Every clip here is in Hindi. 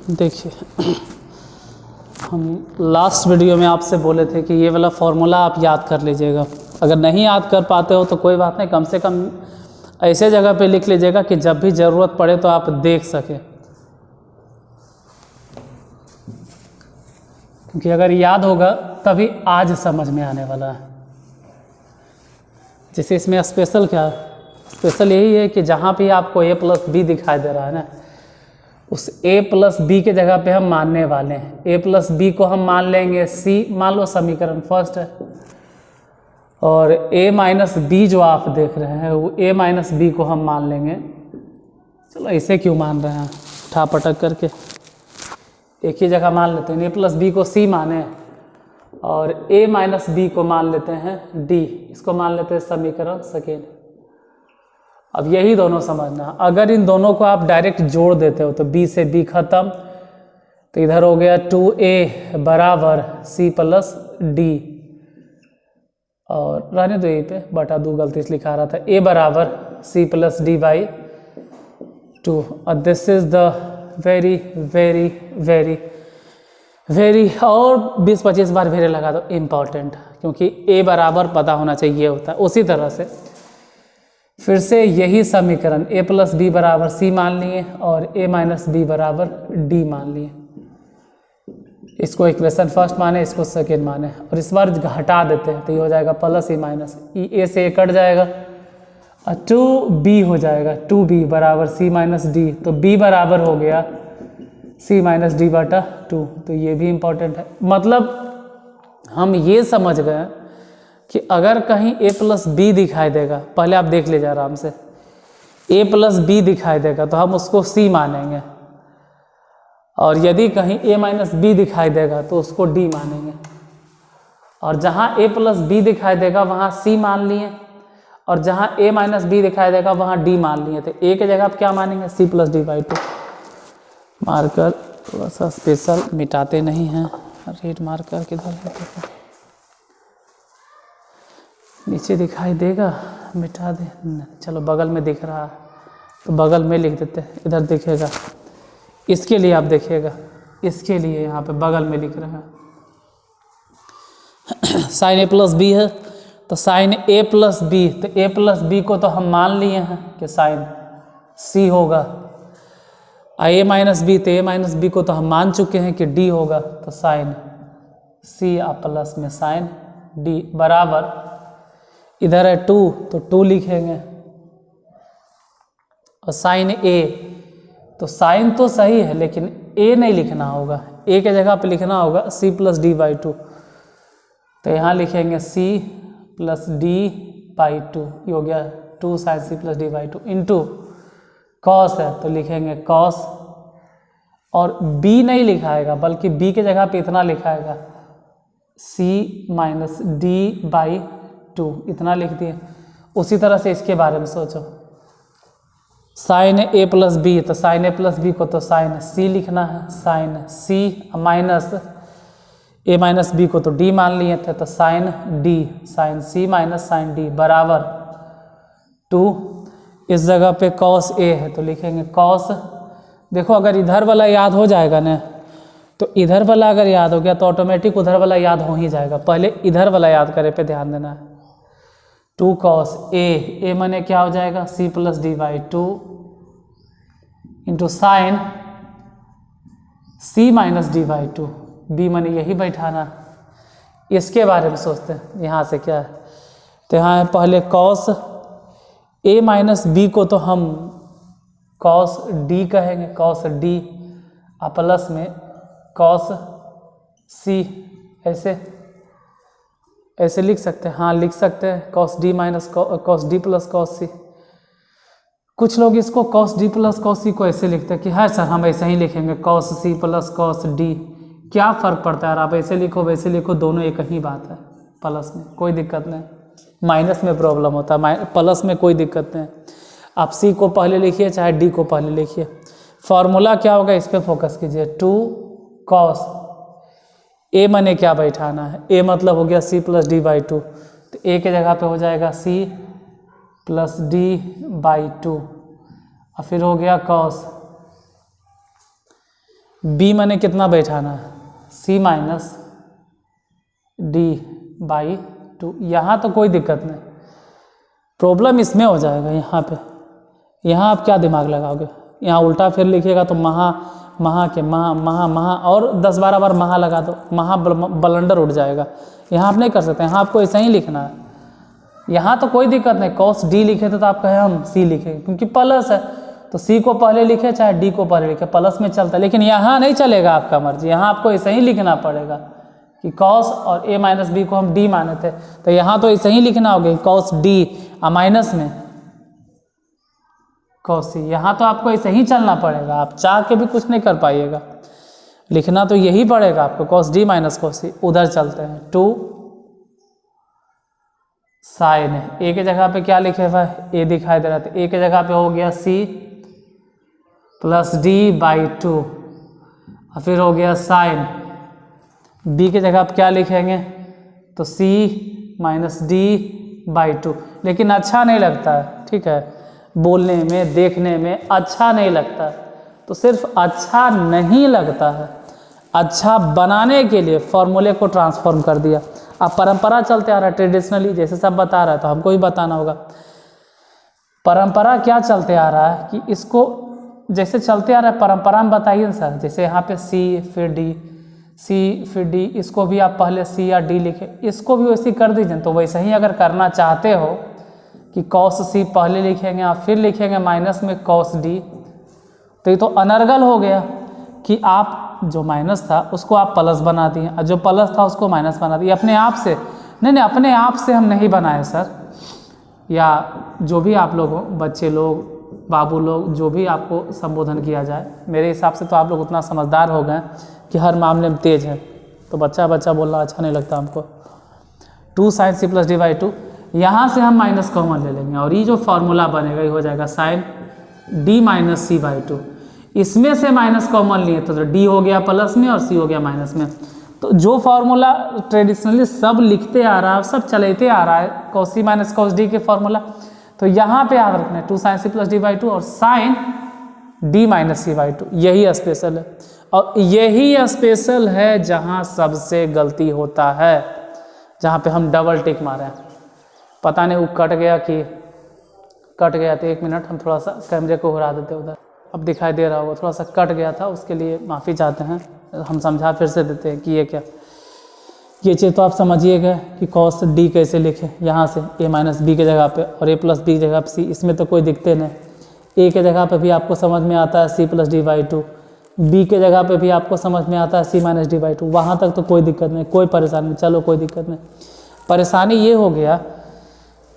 देखिए, हम लास्ट वीडियो में आपसे बोले थे कि ये वाला फॉर्मूला आप याद कर लीजिएगा। अगर नहीं याद कर पाते हो तो कोई बात नहीं, कम से कम ऐसे जगह पे लिख लीजिएगा कि जब भी ज़रूरत पड़े तो आप देख सकें, क्योंकि अगर याद होगा तभी आज समझ में आने वाला है। जैसे इसमें स्पेशल क्या है, स्पेशल यही है कि जहाँ भी आपको a + b दिखाई दे रहा है ना, उस a + b के जगह पे हम मानने वाले हैं a + b को हम मान लेंगे c, मान लो समीकरण फर्स्ट है, और a - b जो आप देख रहे हैं वो a - b को हम मान लेंगे। चलो इसे क्यों मान रहे हैं उठा पटक करके, एक ही जगह मान लेते हैं। a + b को c माने और a - b को मान लेते हैं d, इसको मान लेते हैं समीकरण सेकेंड। अब यही दोनों समझना, अगर इन दोनों को आप डायरेक्ट जोड़ देते हो तो b से b खत्म, तो इधर हो गया 2a बराबर c + d, और रहने दो यहीं पे बटा 2 गलती से लिखा रहा था, a बराबर c + d/2। और this is the very very very very, और 20-25 बार वेरी लगा दो, इम्पॉर्टेंट, क्योंकि a बराबर पता होना चाहिए होता है। उसी तरह से फिर से यही समीकरण a + b बराबर c मान लिए और a - b बराबर d मान लिए। इसको इक्वेशन फर्स्ट माने, इसको सेकेंड माने, और इस बार हटा देते हैं तो ये हो जाएगा plus e minus e, a से a कट जाएगा और 2b हो जाएगा, 2b बराबर c - d, तो b बराबर हो गया c - d/2। तो ये भी इम्पोर्टेंट है। मतलब हम ये समझ गए कि अगर कहीं a + b दिखाई देगा, पहले आप देख लीजिए आराम से, a + b दिखाई देगा तो हम उसको c मानेंगे, और यदि कहीं a - b दिखाई देगा तो उसको d मानेंगे, और जहाँ a + b दिखाई देगा वहाँ c मान लिए, और जहाँ a - b दिखाई देगा वहाँ d मान लिए। तो a की जगह आप क्या मानेंगे, c + d/2। मार्कर थोड़ा सा स्पेशल मिटाते नहीं हैं, रेड मार्कर किधर है, नीचे दिखाई देगा, मिटा दे, चलो बगल में दिख रहा है तो बगल में लिख देते हैं, इधर दिखेगा, इसके लिए आप देखिएगा, इसके लिए यहाँ पे बगल में लिख रहे हैं। साइन a + b है तो साइन a + b, तो a + b को तो हम मान लिए हैं कि साइन c होगा, a - b, तो a - b को तो हम मान चुके हैं कि d होगा, तो साइन c आप प्लस में साइन d बराबर, इधर है 2 तो 2 लिखेंगे, और साइन a, तो साइन तो सही है लेकिन a नहीं लिखना होगा, a के जगह पे लिखना होगा c + d/2। तो यहाँ लिखेंगे c + d/2, ये हो गया 2 sin c + d/2 into cos है तो लिखेंगे कॉस, और b नहीं लिखाएगा बल्कि b के जगह पे इतना लिखाएगा c - d/2, इतना लिख दिए। उसी तरह से इसके बारे में सोचो, साइन a + b, तो साइन a + b को तो साइन c लिखना है, sine c minus a - b को तो d मान लिए थे, तो sine d, sine c - sine d बराबर 2, इस जगह पे कॉस a है तो लिखेंगे कॉस। देखो अगर इधर वाला याद हो जाएगा ना, तो इधर वाला अगर याद हो गया तो ऑटोमेटिक उधर वाला याद हो ही जाएगा, पहले इधर वाला याद करे पे ध्यान देना है। 2 cos a माने क्या हो जाएगा, c + d/2 into sine c - d/2, b माने यही बैठाना। इसके बारे में सोचते हैं यहाँ से क्या है, तो यहाँ है पहले cos a - b को तो हम cos d कहेंगे, cos d, और प्लस में cos c, ऐसे लिख सकते हैं, हाँ लिख सकते हैं, cos d + cos c। कुछ लोग इसको cos d + cos c को ऐसे लिखते हैं कि हाँ सर हम ऐसे ही लिखेंगे cos c + cos d, क्या फ़र्क पड़ता है यार, आप ऐसे लिखो वैसे लिखो, दोनों एक ही बात है, प्लस में कोई दिक्कत नहीं, माइनस में प्रॉब्लम होता है, प्लस में कोई दिक्कत नहीं। आप c को पहले लिखिए चाहे d को पहले लिखिए, फॉर्मूला क्या होगा इस पर फोकस कीजिए। 2 cos a माने क्या बैठाना है, a मतलब हो गया c + d/2, तो a के जगह पे हो जाएगा c + d/2, और फिर हो गया cos b मैंने कितना बैठाना है, c माइनस d/2। यहाँ तो कोई दिक्कत नहीं, प्रॉब्लम इसमें हो जाएगा यहाँ पे। यहाँ आप क्या दिमाग लगाओगे, यहाँ उल्टा फिर लिखिएगा तो महा के महा और 10-12 बार महा लगा दो, महा बलंडर उठ जाएगा। यहाँ आप नहीं कर सकते, यहाँ आपको ऐसा ही लिखना है। यहाँ तो कोई दिक्कत नहीं, cos d लिखे थे तो आप कहे हम c लिखे, क्योंकि प्लस है तो c को पहले लिखे चाहे d को पहले लिखे, प्लस में चलता है। लेकिन यहाँ नहीं चलेगा, आपका मर्जी, यहाँ आपको ऐसे ही लिखना पड़ेगा कि cos और a माइनस b को हम d माने थे, तो यहाँ तो ऐसे ही लिखना होगा cos d माइनस में cos c। यहाँ तो आपको ऐसे ही चलना पड़ेगा, आप चाह के भी कुछ नहीं कर पाइएगा, लिखना तो यही पड़ेगा आपको, cos d minus cos c। उधर चलते हैं, 2 साइन है, ए के जगह पे क्या लिखे हुआ है, ए दिखाई दे रहा था, ए के जगह पे हो गया c प्लस d/2 और फिर हो गया साइन। b के जगह पे क्या लिखेंगे तो c माइनस d/2। लेकिन अच्छा नहीं लगता है, ठीक है, बोलने में देखने में अच्छा नहीं लगता, तो सिर्फ अच्छा नहीं लगता है, अच्छा बनाने के लिए फॉर्मूले को ट्रांसफॉर्म कर दिया। अब परंपरा चलते आ रहा है ट्रेडिशनली, जैसे सब बता रहा है तो हमको भी बताना होगा। परंपरा क्या चलते आ रहा है कि इसको जैसे चलते आ रहा है परंपरा में बताइए ना सर, जैसे यहाँ पे c फिर d, c फिर d, इसको भी आप पहले c या d लिखे, इसको भी वैसे कर दीजिए। तो वैसे ही अगर करना चाहते हो कि cos c पहले लिखेंगे आप फिर लिखेंगे माइनस में cos d, तो ये तो अनर्गल हो गया कि आप जो माइनस था उसको आप प्लस बना दिए और जो प्लस था उसको माइनस बना दिए अपने आप से। नहीं, अपने आप से हम नहीं बनाए सर, या जो भी आप लोग हो, बच्चे लोग, बाबू लोग, जो भी आपको संबोधन किया जाए, मेरे हिसाब से तो आप लोग उतना समझदार हो गए कि हर मामले में तेज है, तो बच्चा बोलना अच्छा नहीं लगता हमको। 2 साइन c प्लस d/2, यहाँ से हम माइनस कॉमन ले लेंगे और ये जो फॉर्मूला बनेगा ये हो जाएगा साइन d माइनस c/2। इसमें से माइनस कॉमन लिए तो d हो गया प्लस में और c हो गया माइनस में। तो जो फॉर्मूला ट्रेडिशनली सब लिखते आ रहा है, सब चलते आ रहा है, cos c minus cos d के फॉर्मूला, तो यहाँ पे याद रखना है 2 साइन c प्लस d/2 और साइन d माइनस c/2, यही स्पेशल है। और यही स्पेशल है जहाँ सबसे गलती होता है, जहाँ पे हम डबल टिक मारे। पता नहीं वो कट गया कि कट गया, तो 1 मिनट हम थोड़ा सा कैमरे को घुरा देते उधर, अब दिखाई दे रहा होगा, थोड़ा सा कट गया था, उसके लिए माफ़ी चाहते हैं। हम समझा फिर से देते हैं कि ये क्या, ये चीज़ तो आप समझिएगा कि cos d कैसे लिखे, यहाँ से a माइनस b के जगह पे और a प्लस b की जगह पे c, इसमें तो कोई दिक्कत नहीं। a के जगह पे भी आपको समझ में आता है c प्लस d/2, b के जगह पे भी आपको समझ में आता है c माइनस d/2, वहाँ तक तो कोई दिक्कत नहीं, कोई परेशानी नहीं, चलो कोई दिक्कत नहीं। परेशानी ये हो गया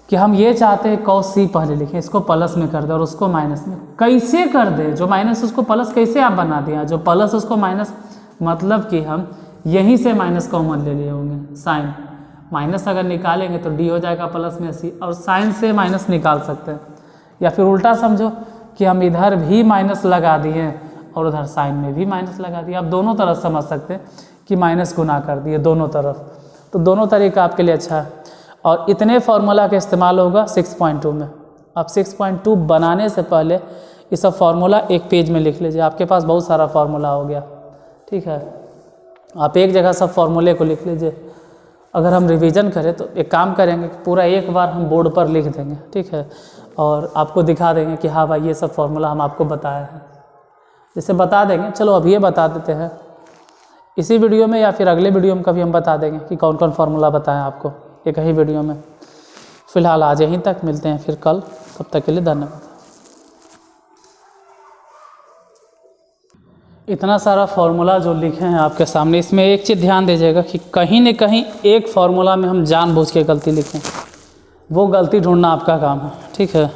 कि हम ये चाहते हैं cos c पहले लिखें, इसको प्लस में कर दे और उसको माइनस में। कैसे कर दे, जो माइनस उसको प्लस कैसे आप बना दिया, जो प्लस उसको माइनस, मतलब कि हम यहीं से माइनस कॉमन ले लिए होंगे। साइन माइनस अगर निकालेंगे तो d हो जाएगा प्लस में c, और साइन से माइनस निकाल सकते हैं, या फिर उल्टा समझो कि हम इधर भी माइनस लगा दिए और उधर साइन में भी माइनस लगा दिए। आप दोनों तरफ समझ सकते हैं कि माइनस गुना कर दिए दोनों तरफ, तो दोनों तरीका आपके लिए अच्छा है। और इतने फार्मूला का इस्तेमाल होगा 6.2 में। अब 6.2 बनाने से पहले ये सब फार्मूला एक पेज में लिख लीजिए, आपके पास बहुत सारा फार्मूला हो गया, ठीक है। आप एक जगह सब फार्मूले को लिख लीजिए। अगर हम रिवीजन करें तो एक काम करेंगे कि पूरा एक बार हम बोर्ड पर लिख देंगे, ठीक है, और आपको दिखा देंगे कि हाँ भाई ये सब फार्मूला हम आपको बताए हैं, जैसे बता देंगे। चलो अब ये बता देते हैं इसी वीडियो में, या फिर अगले वीडियो में कभी हम बता देंगे कि कौन कौन फार्मूला बताएं आपको, एक ही वीडियो में। फ़िलहाल आज यहीं तक, मिलते हैं फिर कल, तब तक के लिए धन्यवाद। इतना सारा फार्मूला जो लिखे हैं आपके सामने, इसमें एक चीज़ ध्यान दीजिएगा कि कहीं न कहीं एक फार्मूला में हम जानबूझ के गलती लिखें, वो गलती ढूंढना आपका काम है, ठीक है।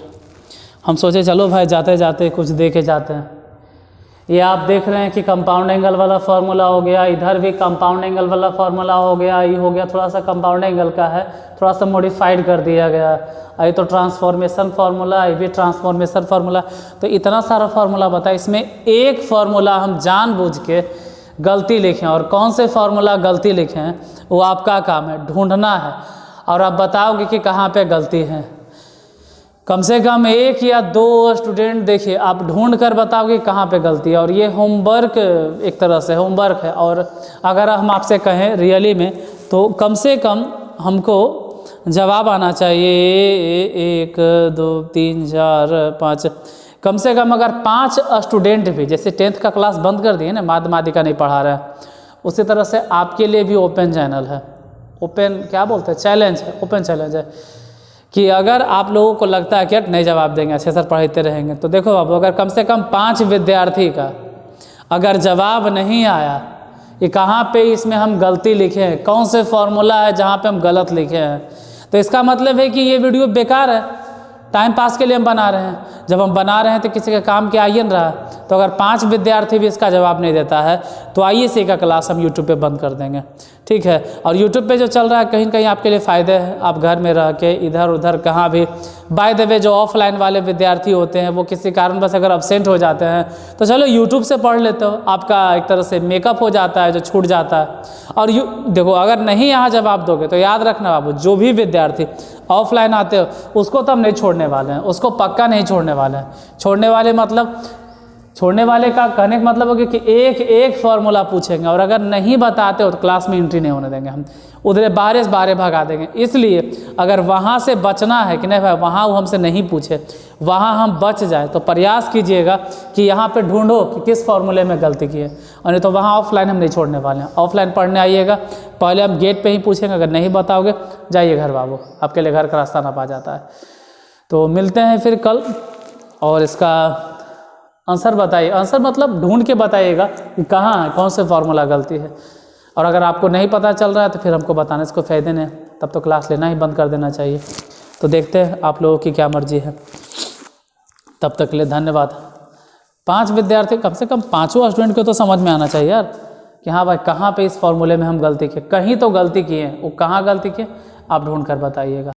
हम सोचे चलो भाई जाते जाते कुछ दे के जाते हैं। ये आप देख रहे हैं कि कंपाउंड एंगल वाला फार्मूला हो गया, इधर भी कंपाउंड एंगल वाला फार्मूला हो गया, ये हो गया थोड़ा सा कंपाउंड एंगल का है, थोड़ा सा मॉडिफाइड कर दिया गया। ये तो ट्रांसफॉर्मेशन फार्मूला, ये भी ट्रांसफॉर्मेशन फार्मूला। तो इतना सारा फार्मूला बताया, इसमें एक फार्मूला हम जानबूझ के गलती लिखें, और कौन से फार्मूला गलती लिखें वो आपका काम है, ढूंढना है, और आप बताओगे कि कहाँ पे गलती है। कम से कम 1 या 2 स्टूडेंट देखिए आप ढूंढ कर बताओगे कहाँ पे गलती है, और ये होमवर्क एक तरह से होमवर्क है। और अगर हम आपसे कहें रियली में तो कम से कम हमको जवाब आना चाहिए 1 2 3 4 5, कम से कम अगर 5 स्टूडेंट भी जैसे 10th का क्लास बंद कर दिए ना, माध्यमिका नहीं पढ़ा रहे हैं, उसी तरह से आपके लिए भी ओपन चैनल है, ओपन क्या बोलते हैं, चैलेंज है, ओपन चैलेंज है कि अगर आप लोगों को लगता है कि नहीं जवाब देंगे, अच्छे सर पढ़ाते रहेंगे, तो देखो बाबू अगर कम से कम 5 विद्यार्थी का अगर जवाब नहीं आया कि कहाँ पे इसमें हम गलती लिखे हैं, कौन से फॉर्मूला है जहाँ पे हम गलत लिखे हैं, तो इसका मतलब है कि ये वीडियो बेकार है, टाइम पास के लिए हम बना रहे हैं। जब हम बना रहे हैं तो किसी के काम के आइए रहा। तो अगर 5 विद्यार्थी भी इसका जवाब नहीं देता है तो आइए से का क्लास हम यूट्यूब पे बंद कर देंगे, ठीक है। और यूट्यूब पे जो चल रहा है कहीं कहीं आपके लिए फ़ायदे हैं, आप घर में रह के इधर उधर कहाँ भी, बाय द वे जो ऑफलाइन वाले विद्यार्थी होते हैं वो किसी कारणवश अगर अब्सेंट हो जाते हैं तो चलो यूट्यूब से पढ़ लेते हो, आपका एक तरह से मेकअप हो जाता है जो छूट जाता है। और देखो अगर नहीं यहाँ जवाब दोगे तो याद रखना बाबू, जो भी विद्यार्थी ऑफलाइन आते हो उसको तो हम नहीं छोड़ने वाले हैं, उसको पक्का नहीं छोड़ने वाले हैं। छोड़ने वाले का कहने का मतलब होगा कि एक एक फार्मूला पूछेंगे और अगर नहीं बताते हो तो क्लास में एंट्री नहीं होने देंगे हम, उधर बारे से बारे भगा देंगे। इसलिए अगर वहाँ से बचना है कि नहीं भाई वहाँ वो हमसे नहीं पूछे, वहाँ हम बच जाए तो प्रयास कीजिएगा कि यहाँ पे ढूंढो कि किस फार्मूले में गलती की है, और नहीं तो वहाँ ऑफलाइन हम नहीं छोड़ने वाले हैं। ऑफलाइन पढ़ने आइएगा, पहले हम गेट पे ही पूछेंगे, अगर नहीं बताओगे जाइए घर बाबू, आपके लिए घर का रास्ता ना पा जाता है। तो मिलते हैं फिर कल, और इसका आंसर बताइए, आंसर मतलब ढूंढ के बताइएगा कि कहाँ है, कौन से फार्मूला गलती है। और अगर आपको नहीं पता चल रहा है तो फिर हमको बताने से कोई फ़ायदे नहीं, तब तो क्लास लेना ही बंद कर देना चाहिए। तो देखते हैं आप लोगों की क्या मर्जी है। तब तक के लिए धन्यवाद। 5 विद्यार्थी, कम से कम 5 स्टूडेंट को तो समझ में आना चाहिए यार कि हाँ भाई कहाँ पे इस फार्मूले में हम गलती किए, कहीं तो गलती किए हैं, वो कहाँ गलती किए आप ढूंढ कर बताइएगा।